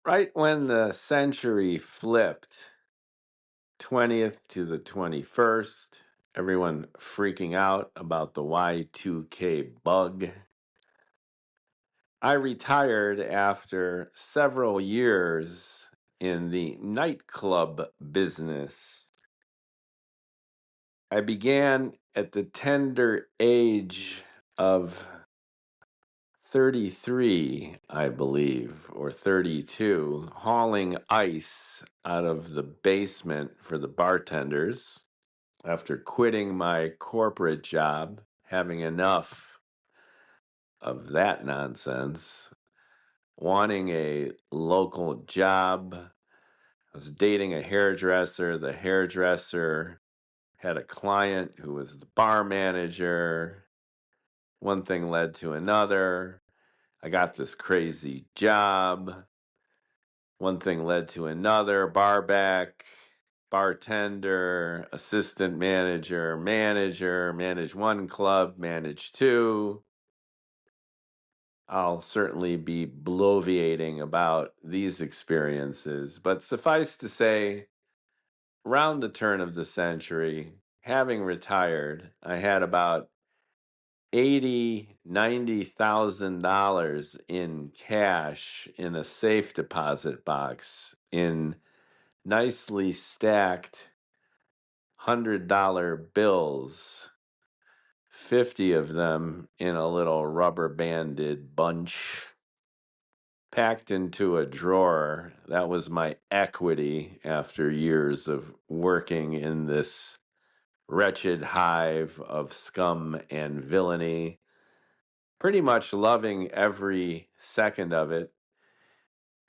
Right when the century flipped, 20th to the 21st, everyone freaking out about the Y2K bug. I retired after several years in the nightclub business. I began at the tender age of 33, I believe, or 32, hauling ice out of the basement for the bartenders after quitting my corporate job, having enough of that nonsense, wanting a local job. I was dating a hairdresser. The hairdresser had a client who was the bar manager. One thing led to another. I got this crazy job. One thing led to another. Bar back, bartender, assistant manager, manage one club, manage two. I'll certainly be bloviating about these experiences, but suffice to say, around the turn of the century, having retired, I had about $90,000 in cash in a safe deposit box in nicely stacked $100 bills, 50 of them in a little rubber banded bunch, packed into a drawer. That was my equity after years of working in this wretched hive of scum and villainy. Pretty much loving every second of it,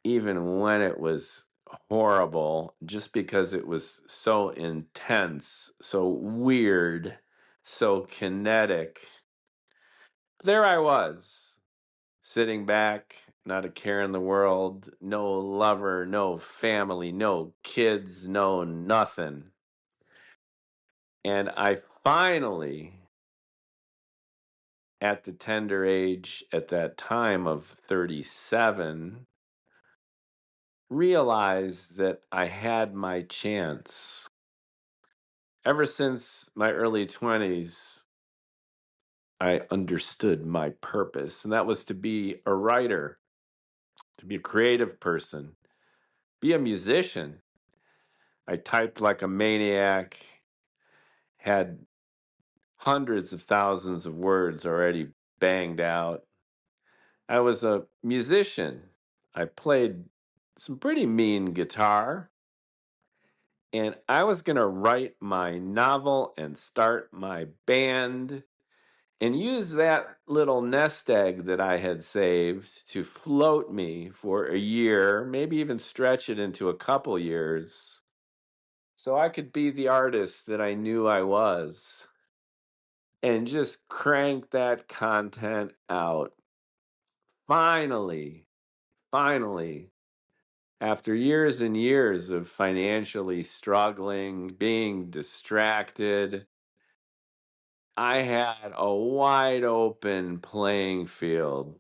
even when it was horrible, just because it was so intense, so weird, so kinetic. There I was, sitting back, not a care in the world, no lover, no family, no kids, no nothing. And I finally, at the tender age at that time of 37, realized that I had my chance. Ever since my early 20s, I understood my purpose, and that was to be a writer, to be a creative person, be a musician. I typed like a maniac, had hundreds of thousands of words already banged out. I was a musician. I played some pretty mean guitar, and I was going to write my novel and start my band and use that little nest egg that I had saved to float me for a year, maybe even stretch it into a couple years, so I could be the artist that I knew I was and just crank that content out. Finally, finally, after years and years of financially struggling, being distracted, I had a wide open playing field.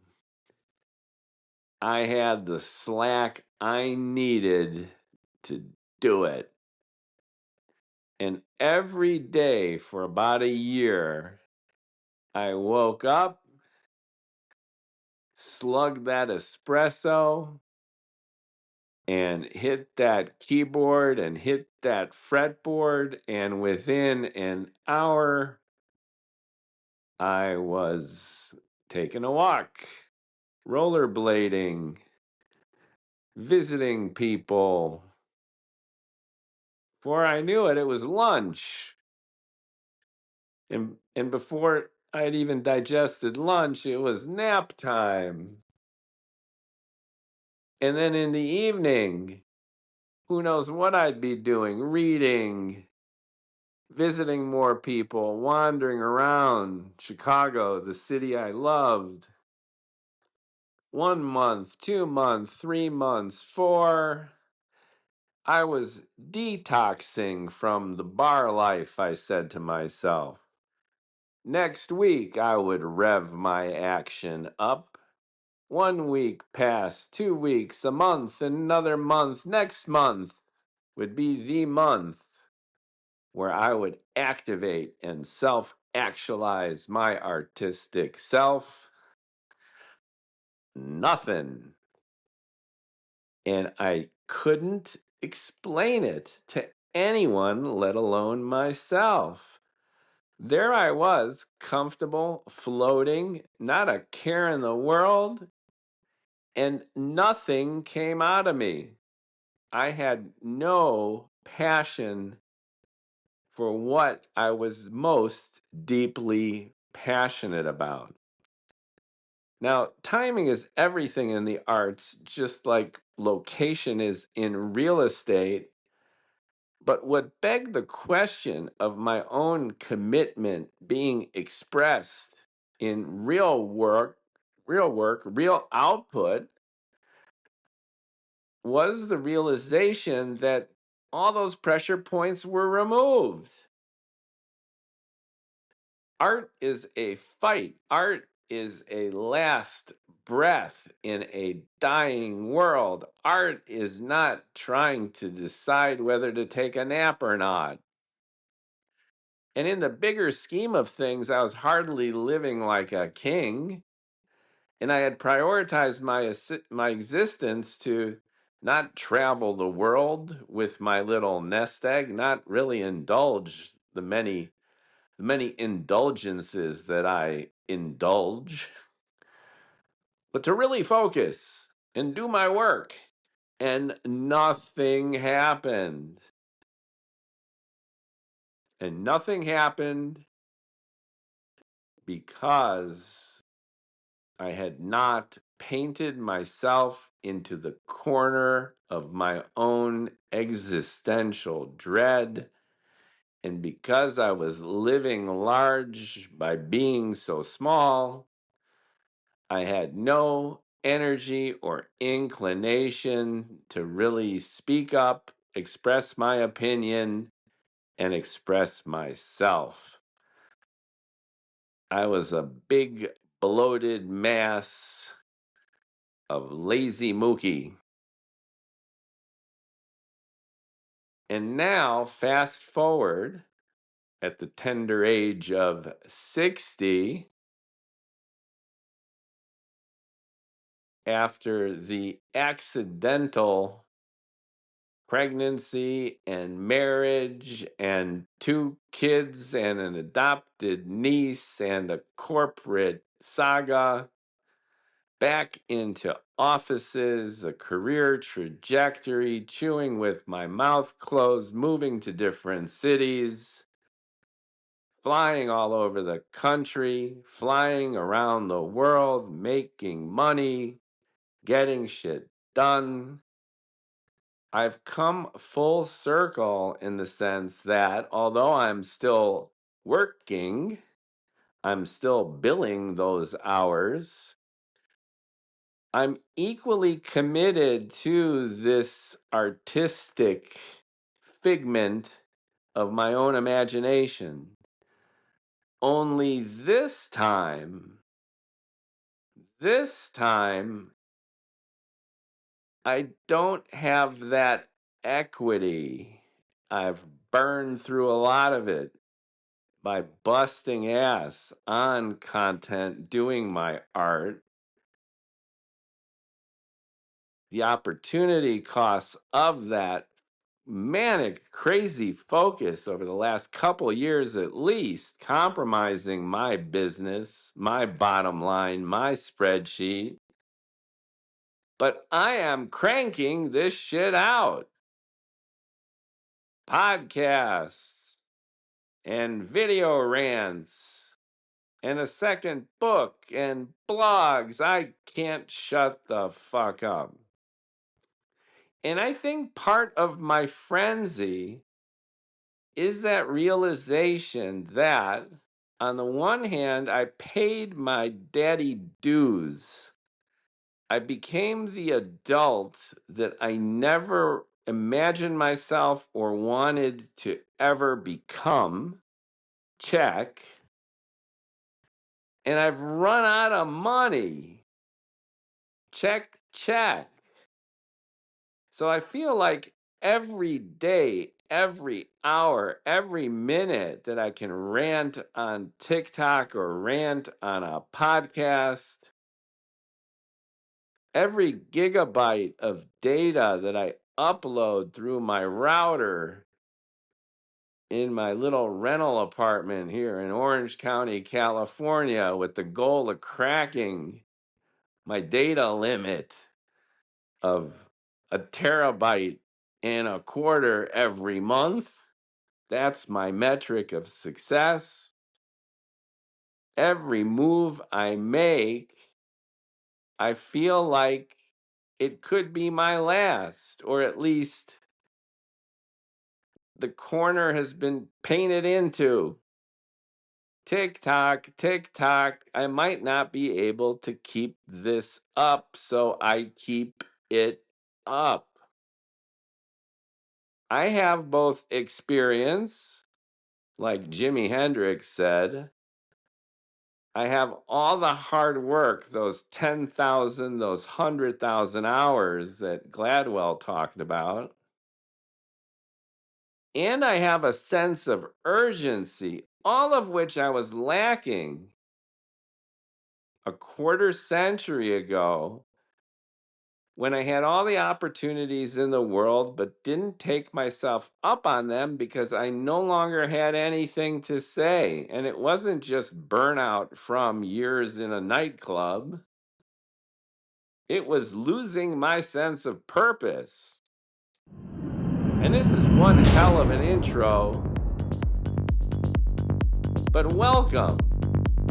I had the slack I needed to do it. And every day for about a year, I woke up, slugged that espresso, and hit that keyboard and hit that fretboard. And within an hour, I was taking a walk, rollerblading, visiting people. Before I knew it, it was lunch. And before I'd even digested lunch, it was nap time. And then in the evening, who knows what I'd be doing, reading, visiting more people, wandering around Chicago, the city I loved. 1 month, 2 months, 3 months, four. I was detoxing from the bar life, I said to myself. Next week, I would rev my action up. 1 week passed, 2 weeks, a month, another month. Next month would be the month where I would activate and self-actualize my artistic self. Nothing. And I couldn't explain it to anyone, let alone myself. There I was, comfortable, floating, not a care in the world, and nothing came out of me. I had no passion for what I was most deeply passionate about. Now, timing is everything in the arts, just like location is in real estate. But what begged the question of my own commitment being expressed in real output, was the realization that all those pressure points were removed. Art is a fight. Art is a last breath in a dying world. Art is not trying to decide whether to take a nap or not. And in the bigger scheme of things, I was hardly living like a king. And I had prioritized my existence to not travel the world with my little nest egg, not really indulge the many indulgences that I indulge, but to really focus and do my work. And nothing happened. And nothing happened because I had not painted myself into the corner of my own existential dread. And because I was living large by being so small, I had no energy or inclination to really speak up, express my opinion, and express myself. I was a big, bloated mass of lazy Mookie. And now, fast forward at the tender age of 60, after the accidental pregnancy and marriage and 2 kids and an adopted niece and a corporate saga, back into offices, a career trajectory, chewing with my mouth closed, moving to different cities, flying all over the country, flying around the world, making money, getting shit done. I've come full circle in the sense that although I'm still working, I'm still billing those hours, I'm equally committed to this artistic figment of my own imagination. Only this time, I don't have that equity. I've burned through a lot of it by busting ass on content, doing my art. The opportunity costs of that manic, crazy focus over the last couple years at least, compromising my business, my bottom line, my spreadsheet. But I am cranking this shit out. Podcasts and video rants and a second book and blogs. I can't shut the fuck up. And I think part of my frenzy is that realization that, on the one hand, I paid my daddy dues. I became the adult that I never imagined myself or wanted to ever become. Check. And I've run out of money. Check, check. So I feel like every day, every hour, every minute that I can rant on TikTok or rant on a podcast, every gigabyte of data that I upload through my router in my little rental apartment here in Orange County, California, with the goal of cracking my data limit of a terabyte and a quarter every month. That's my metric of success. Every move I make, I feel like it could be my last, or at least the corner has been painted into. Tick tock, tick tock. I might not be able to keep this up, so I keep it up. I have both experience, like Jimi Hendrix said. I have all the hard work, those 10,000, those 100,000 hours that Gladwell talked about. And I have a sense of urgency, all of which I was lacking a quarter century ago when I had all the opportunities in the world but didn't take myself up on them because I no longer had anything to say. And it wasn't just burnout from years in a nightclub. It was losing my sense of purpose. And this is one hell of an intro. But welcome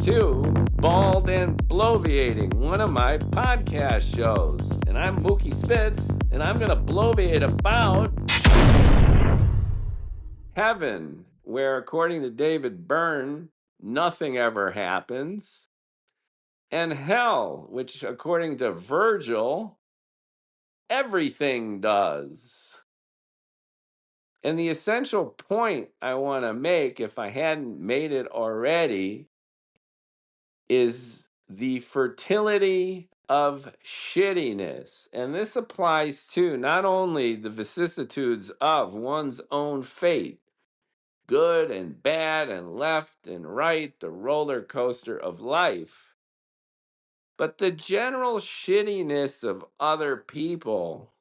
to Bald and Bloviating, one of my podcast shows. And I'm Mookie Spitz, and I'm going to bloviate about heaven, where, according to David Byrne, nothing ever happens, and hell, which, according to Virgil, everything does. And the essential point I want to make, if I hadn't made it already, is the fertility of shittiness. And this applies to not only the vicissitudes of one's own fate, good and bad and left and right, the roller coaster of life, but the general shittiness of other people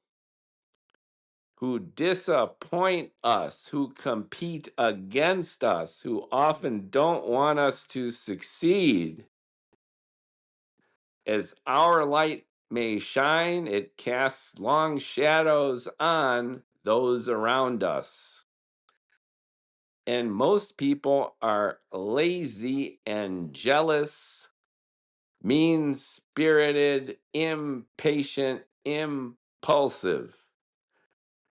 who disappoint us, who compete against us, who often don't want us to succeed. As our light may shine, it casts long shadows on those around us. And most people are lazy and jealous, mean-spirited, impatient, impulsive.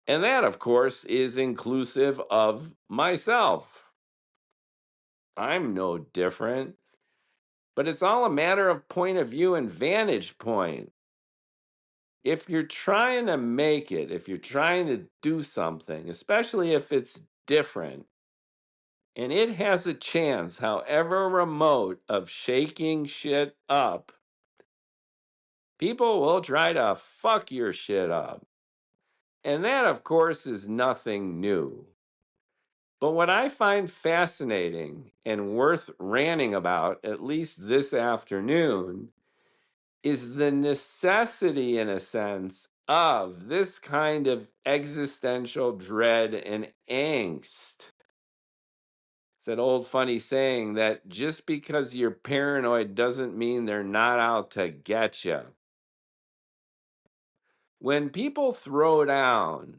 And that, of course, is inclusive of myself. I'm no different. But it's all a matter of point of view and vantage point. If you're trying to make it, if you're trying to do something, especially if it's different, and it has a chance, however remote, of shaking shit up, people will try to fuck your shit up. And that, of course, is nothing new. But what I find fascinating and worth ranting about, at least this afternoon, is the necessity, in a sense, of this kind of existential dread and angst. It's that old funny saying that just because you're paranoid doesn't mean they're not out to get you. When people throw down,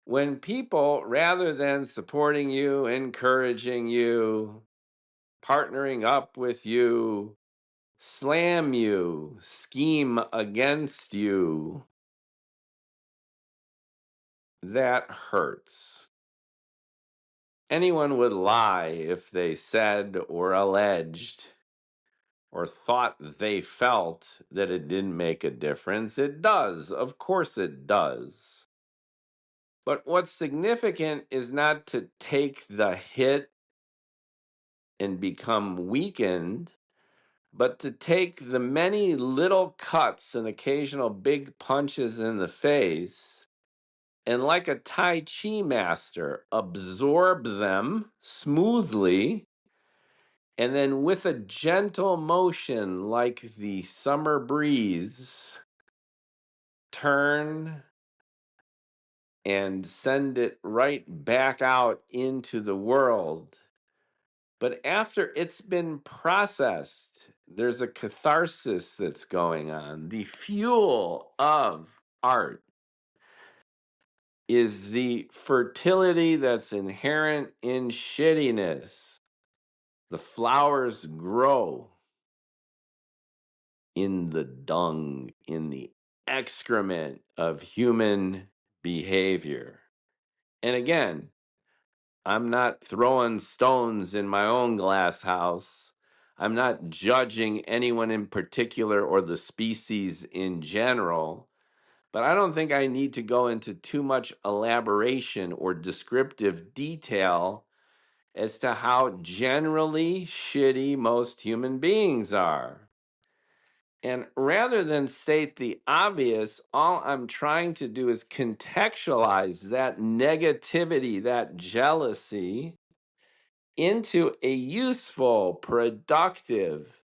when people, rather than supporting you, encouraging you, partnering up with you, slam you, scheme against you, that hurts. Anyone would lie if they said or alleged or thought they felt that it didn't make a difference. It does. Of course it does. But what's significant is not to take the hit and become weakened, but to take the many little cuts and occasional big punches in the face and, like a Tai Chi master, absorb them smoothly and then with a gentle motion like the summer breeze, turn and send it right back out into the world. But after it's been processed, there's a catharsis that's going on. The fuel of art is the fertility that's inherent in shittiness. The flowers grow in the dung, in the excrement of human behavior. And again, I'm not throwing stones in my own glass house. I'm not judging anyone in particular or the species in general. But I don't think I need to go into too much elaboration or descriptive detail as to how generally shitty most human beings are. And rather than state the obvious, all I'm trying to do is contextualize that negativity, that jealousy, into a useful, productive,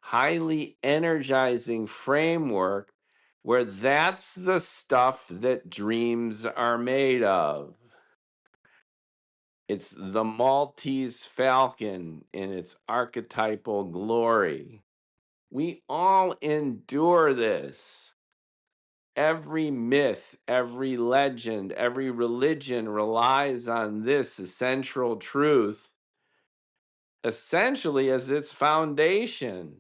highly energizing framework where that's the stuff that dreams are made of. It's the Maltese falcon in its archetypal glory. We all endure this. Every myth, every legend, every religion relies on this essential truth essentially as its foundation.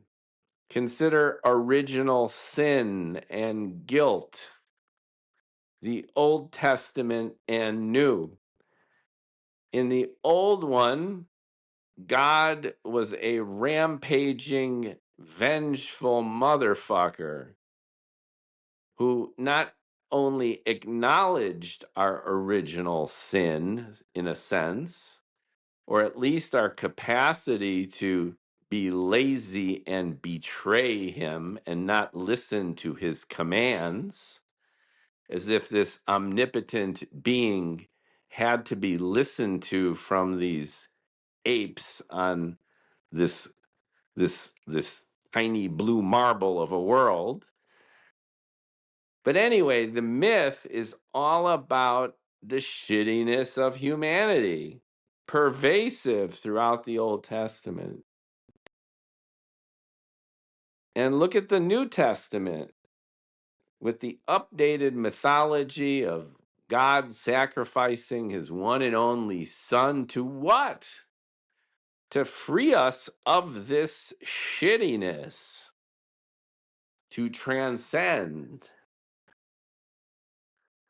Consider original sin and guilt, the Old Testament and New. In the Old one, God was a rampaging, vengeful motherfucker who not only acknowledged our original sin, in a sense, or at least our capacity to be lazy and betray him and not listen to his commands, as if this omnipotent being had to be listened to from these apes on this this tiny blue marble of a world. But anyway, the myth is all about the shittiness of humanity, pervasive throughout the Old Testament. And look at the New Testament with the updated mythology of God sacrificing his one and only Son to what? To free us of this shittiness, to transcend.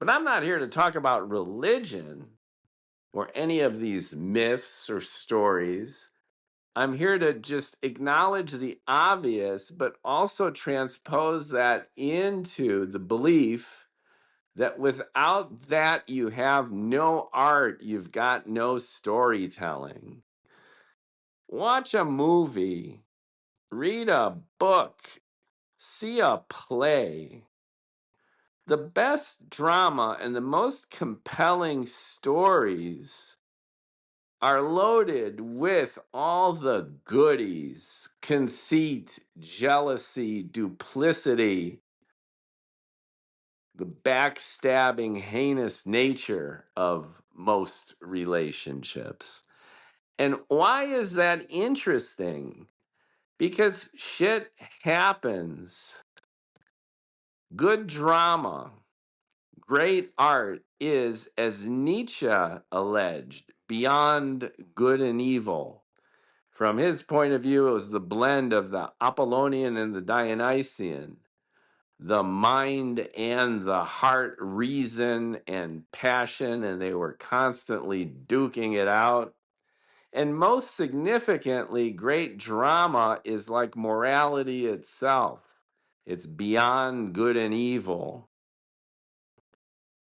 But I'm not here to talk about religion or any of these myths or stories. I'm here to just acknowledge the obvious, but also transpose that into the belief that without that, you have no art, you've got no storytelling. Watch a movie, read a book, see a play. The best drama and the most compelling stories are loaded with all the goodies, conceit, jealousy, duplicity, the backstabbing, heinous nature of most relationships. And why is that interesting? Because shit happens. Good drama, great art is, as Nietzsche alleged, beyond good and evil. From his point of view, it was the blend of the Apollonian and the Dionysian, the mind and the heart, reason and passion, and they were constantly duking it out. And most significantly, great drama is like morality itself. It's beyond good and evil.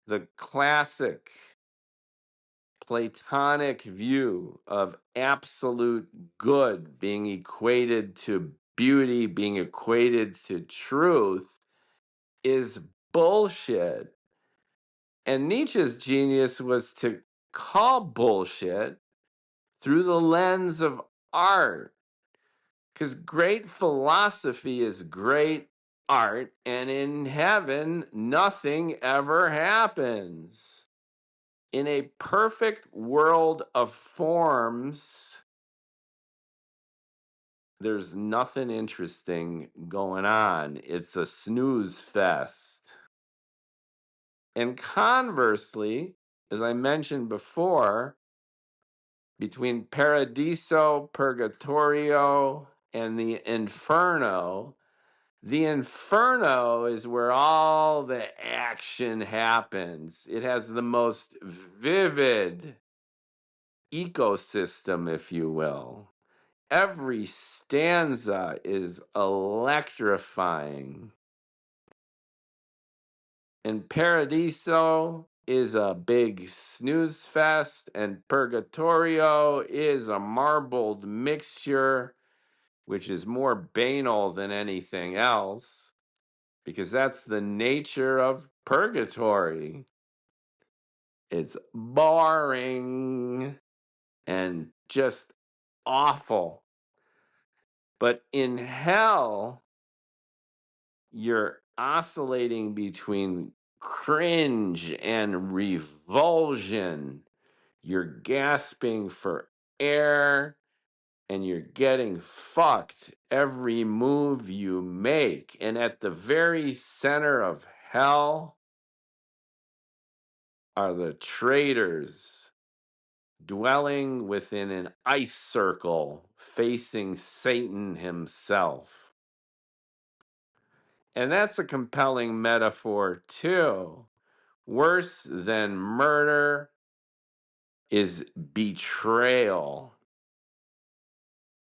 The classic Platonic view of absolute good being equated to beauty being equated to truth is bullshit. And Nietzsche's genius was to call bullshit through the lens of art. Because great philosophy is great art, and in heaven, nothing ever happens. In a perfect world of forms, there's nothing interesting going on. It's a snooze fest. And conversely, as I mentioned before, between paradiso, purgatorio, and the inferno is where all the action happens. It has the most vivid ecosystem, if you will. Every stanza is electrifying. And Paradiso is a big snooze fest, and Purgatorio is a marbled mixture, which is more banal than anything else, because that's the nature of purgatory. It's boring and just awful. But in hell, you're oscillating between cringe and revulsion. You're gasping for air and you're getting fucked every move you make. And at the very center of hell are the traitors dwelling within an ice circle facing Satan himself. And that's a compelling metaphor, too. Worse than murder is betrayal.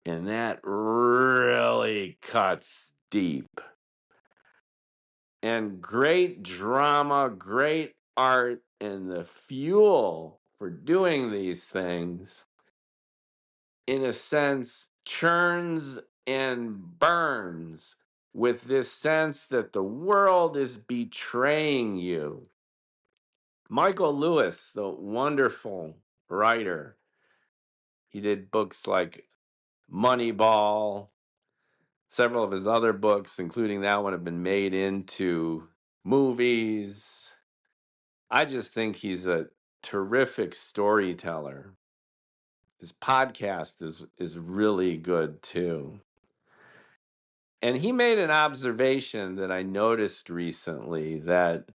And that really cuts deep. And great drama, great art, and the fuel for doing these things, in a sense, churns and burns with this sense that the world is betraying you. Michael Lewis, the wonderful writer, he did books like Moneyball. Several of his other books, including that one, have been made into movies. I just think he's a terrific storyteller. His podcast is really good too. And he made an observation that I noticed recently, that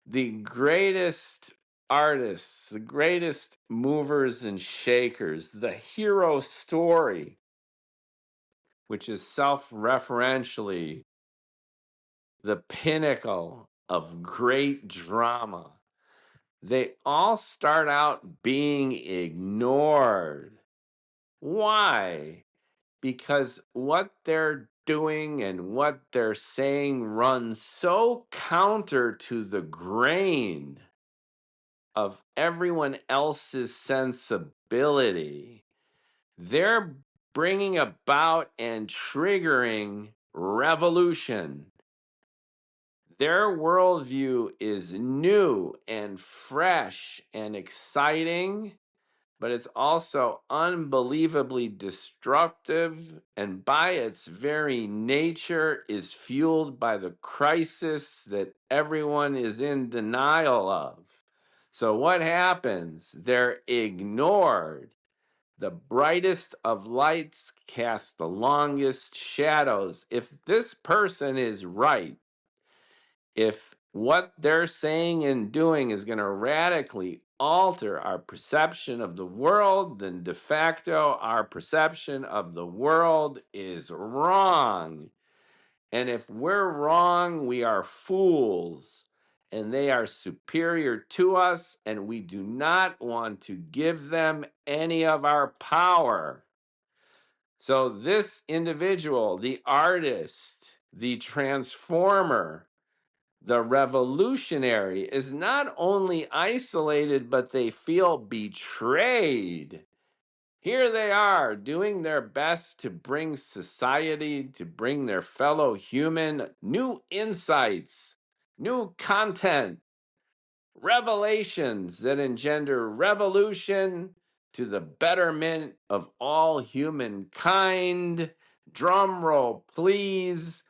the greatest artists, the greatest movers and shakers, the hero story, which is self-referentially the pinnacle of great drama, they all start out being ignored. Why? Because what they're doing and what they're saying runs so counter to the grain of everyone else's sensibility. They're bringing about and triggering revolution. Their worldview is new and fresh and exciting, but it's also unbelievably destructive, and by its very nature is fueled by the crisis that everyone is in denial of. So what happens? They're ignored. The brightest of lights cast the longest shadows. If this person is right, if what they're saying and doing is going to radically alter our perception of the world, then de facto our perception of the world is wrong. And if we're wrong, we are fools, and they are superior to us, and we do not want to give them any of our power. So this individual, the artist, the transformer, the revolutionary, is not only isolated, but they feel betrayed. Here they are doing their best to bring society, to bring their fellow human new insights, new content, revelations that engender revolution to the betterment of all humankind. Drum roll, please.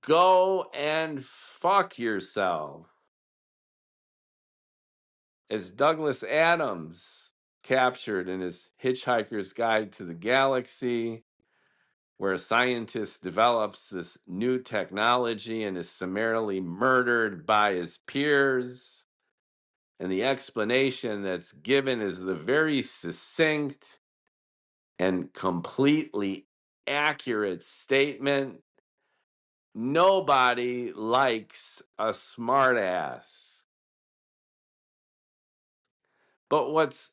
Go and fuck yourself. As Douglas Adams captured in his Hitchhiker's Guide to the Galaxy, where a scientist develops this new technology and is summarily murdered by his peers. And the explanation that's given is the very succinct and completely accurate statement: nobody likes a smartass. But what's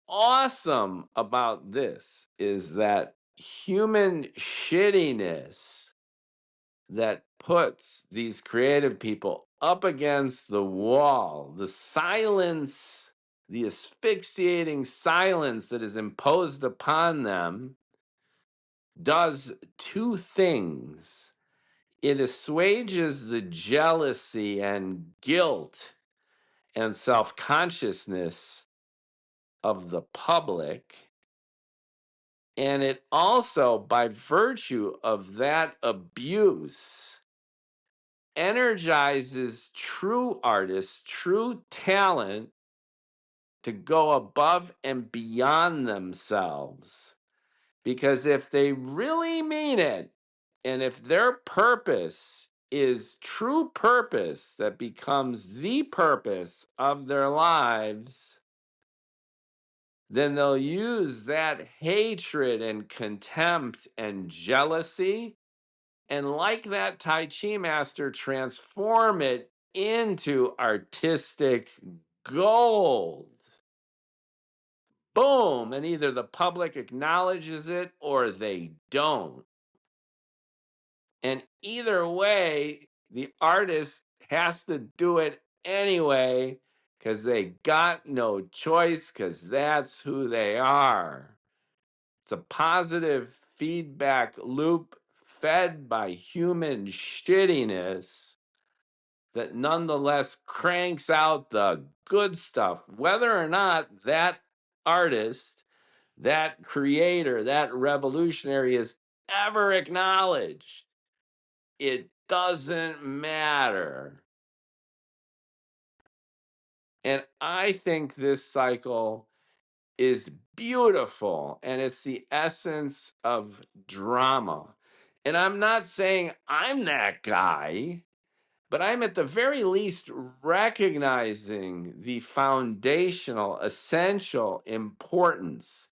awesome about this is that human shittiness that puts these creative people up against the wall, the silence, the asphyxiating silence that is imposed upon them, does two things. It assuages the jealousy and guilt and self-consciousness of the public. And it also, by virtue of that abuse, energizes true artists, true talent to go above and beyond themselves. Because if they really mean it, and if their purpose is true purpose that becomes the purpose of their lives, then they'll use that hatred and contempt and jealousy, and like that Tai Chi master, transform it into artistic gold. Boom! And either the public acknowledges it or they don't. And either way, the artist has to do it anyway because they got no choice, because that's who they are. It's a positive feedback loop fed by human shittiness that nonetheless cranks out the good stuff, whether or not that artist, that creator, that revolutionary is ever acknowledged. It doesn't matter. And I think this cycle is beautiful, and it's the essence of drama. And I'm not saying I'm that guy, but I'm at the very least recognizing the foundational, essential importance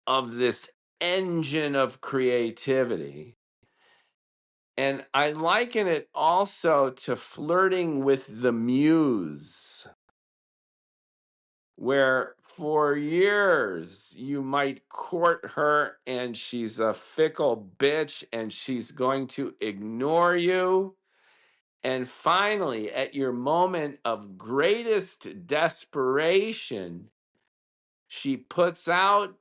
of this engine of creativity. And I liken it also to flirting with the muse, where for years you might court her and she's a fickle bitch and she's going to ignore you. And finally, at your moment of greatest desperation, she puts out,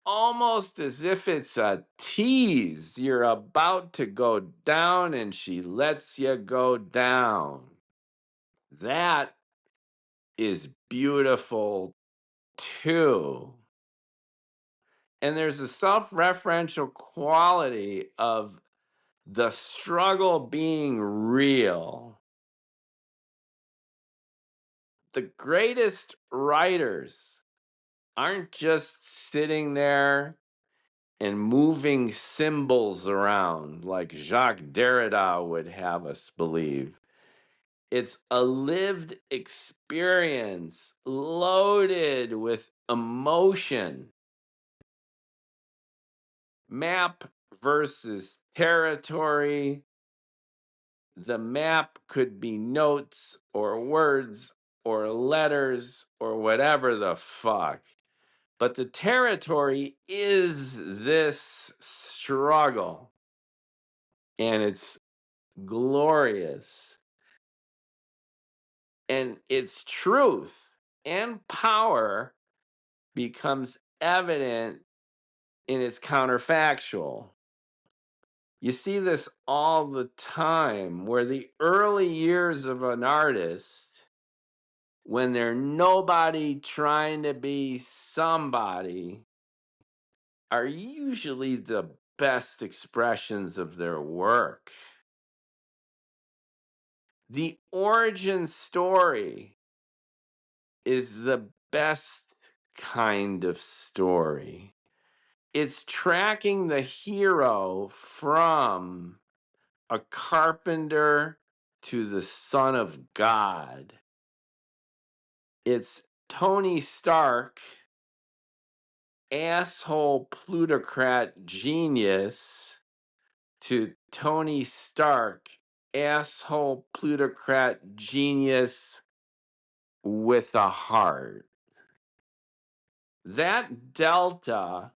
almost as if it's a tease, you're about to go down, and she lets you go down. That is beautiful too. And there's a self-referential quality of the struggle being real. The greatest writers aren't just sitting there and moving symbols around like Jacques Derrida would have us believe. It's a lived experience loaded with emotion. Map versus territory. The map could be notes or words or letters or whatever the fuck. But the territory is this struggle. And it's glorious. And its truth and power becomes evident in its counterfactual. You see this all the time, where the early years of an artist, when they're nobody trying to be somebody, are usually the best expressions of their work. The origin story is the best kind of story. It's tracking the hero from a carpenter to the Son of God. It's Tony Stark, asshole plutocrat genius, to Tony Stark, asshole plutocrat genius with a heart. That delta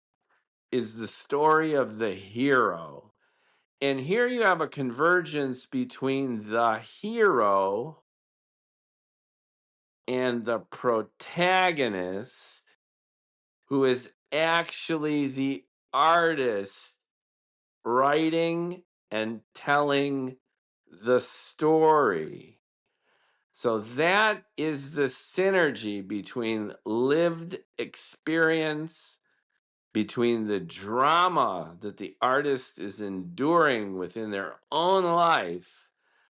is the story of the hero. And here you have a convergence between the hero and the protagonist, who is actually the artist writing and telling the story. So that is the synergy between lived experience, between the drama that the artist is enduring within their own life,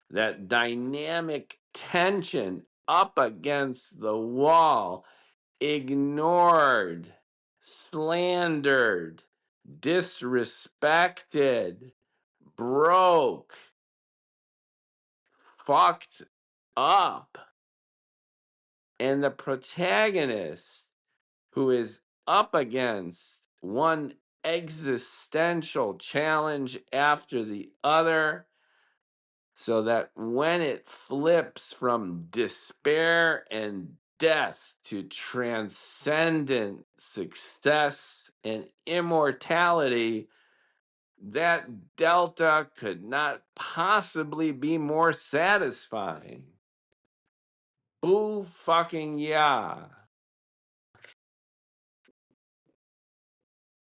that dynamic tension up against the wall, ignored, slandered, disrespected, broke, fucked up. And the protagonist, who is up against one existential challenge after the other, so that when it flips from despair and death to transcendent success and immortality, that delta could not possibly be more satisfying. Boo fucking yeah.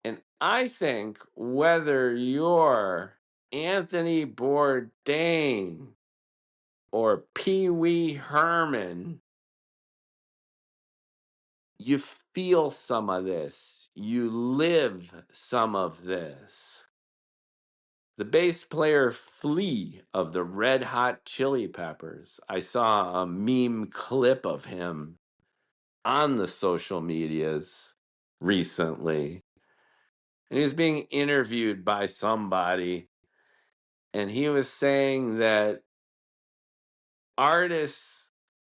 And I think whether you're Anthony Bourdain or Pee Wee Herman, you feel some of this. You live some of this. The bass player Flea of the Red Hot Chili Peppers, I saw a meme clip of him on the social medias recently. And he was being interviewed by somebody, and he was saying that artists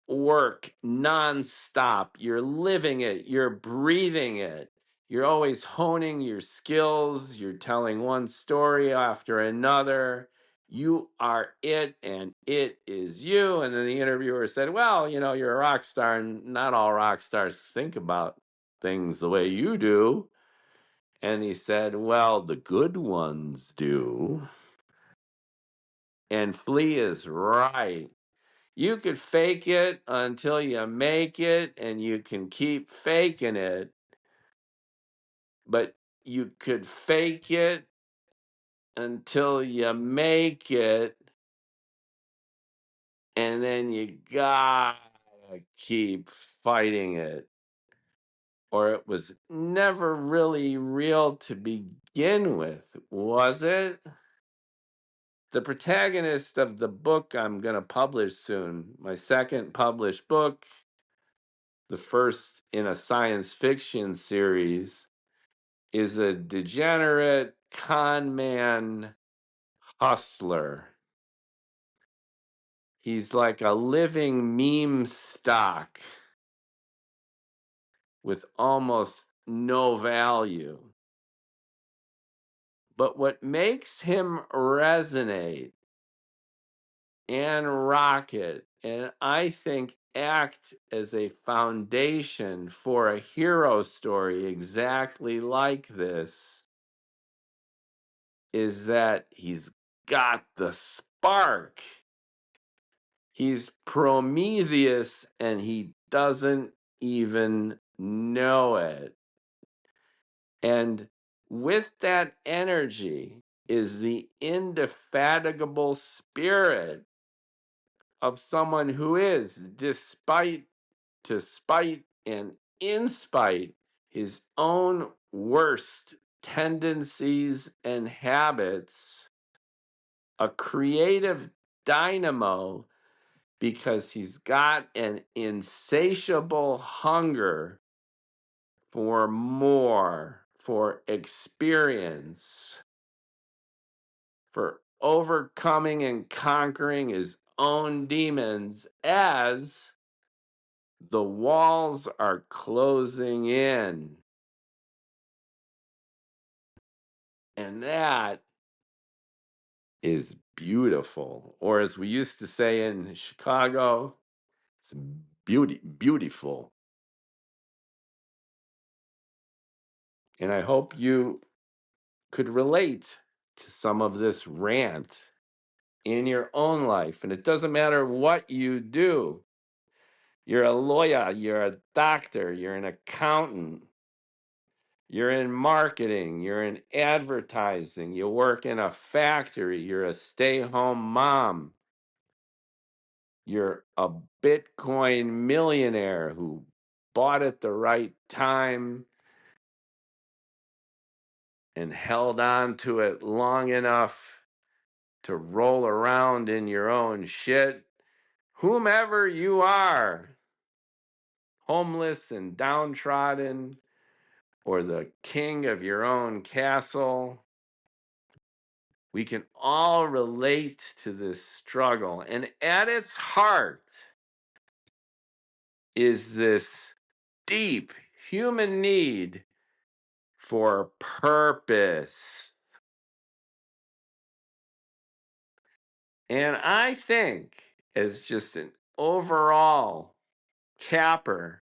work nonstop. You're living it, you're breathing it. You're always honing your skills. You're telling one story after another. You are it, and it is you. And then the interviewer said, well, you're a rock star, and not all rock stars think about things the way you do. And he said, well, the good ones do. And Flea is right. You could fake it until you make it, and you can keep faking it. But you could fake it until you make it, and then you gotta keep fighting it. Or it was never really real to begin with, was it? The protagonist of the book I'm going to publish soon, my second published book, the first in a science fiction series, is a degenerate con man hustler. He's like a living meme stock with almost no value. But what makes him resonate and rocket, and I think act as a foundation for a hero story exactly like this, is that he's got the spark. He's Prometheus and he doesn't even know it. And with that energy is the indefatigable spirit of someone who is, despite, to spite, and in spite his own worst tendencies and habits, a creative dynamo because he's got an insatiable hunger for more, for experience, for overcoming and conquering his own demons as the walls are closing in. And that is beautiful. Or as we used to say in Chicago, it's beautiful. And I hope you could relate to some of this rant in your own life. And it doesn't matter what you do. You're a lawyer, you're a doctor, you're an accountant, you're in marketing, you're in advertising, you work in a factory, you're a stay-home mom, you're a Bitcoin millionaire who bought at the right time and held on to it long enough to roll around in your own shit. Whomever you are, homeless and downtrodden, or the king of your own castle, we can all relate to this struggle. And at its heart is this deep human need for purpose. And I think, as just an overall capper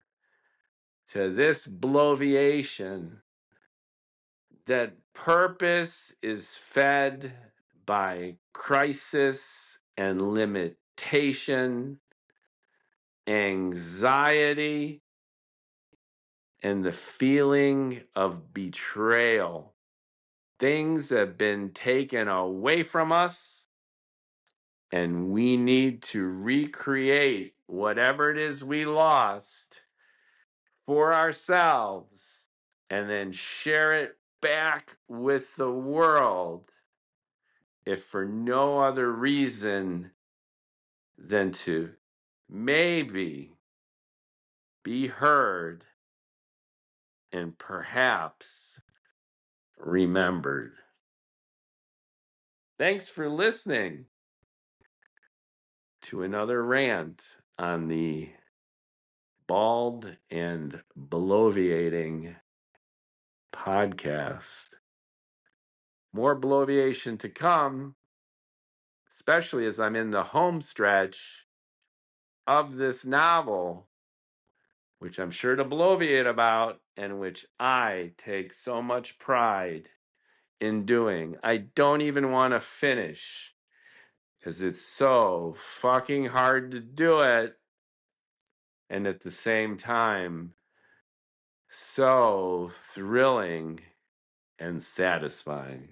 to this bloviation, that purpose is fed by crisis and limitation, anxiety, and the feeling of betrayal. Things have been taken away from us, and we need to recreate whatever it is we lost for ourselves and then share it back with the world, if for no other reason than to maybe be heard and perhaps remembered. Thanks for listening to another rant on the Bald and Bloviating podcast. More bloviation to come, especially as I'm in the home stretch of this novel, which I'm sure to bloviate about and which I take so much pride in doing. I don't even want to finish because it's so fucking hard to do it, and at the same time so thrilling and satisfying.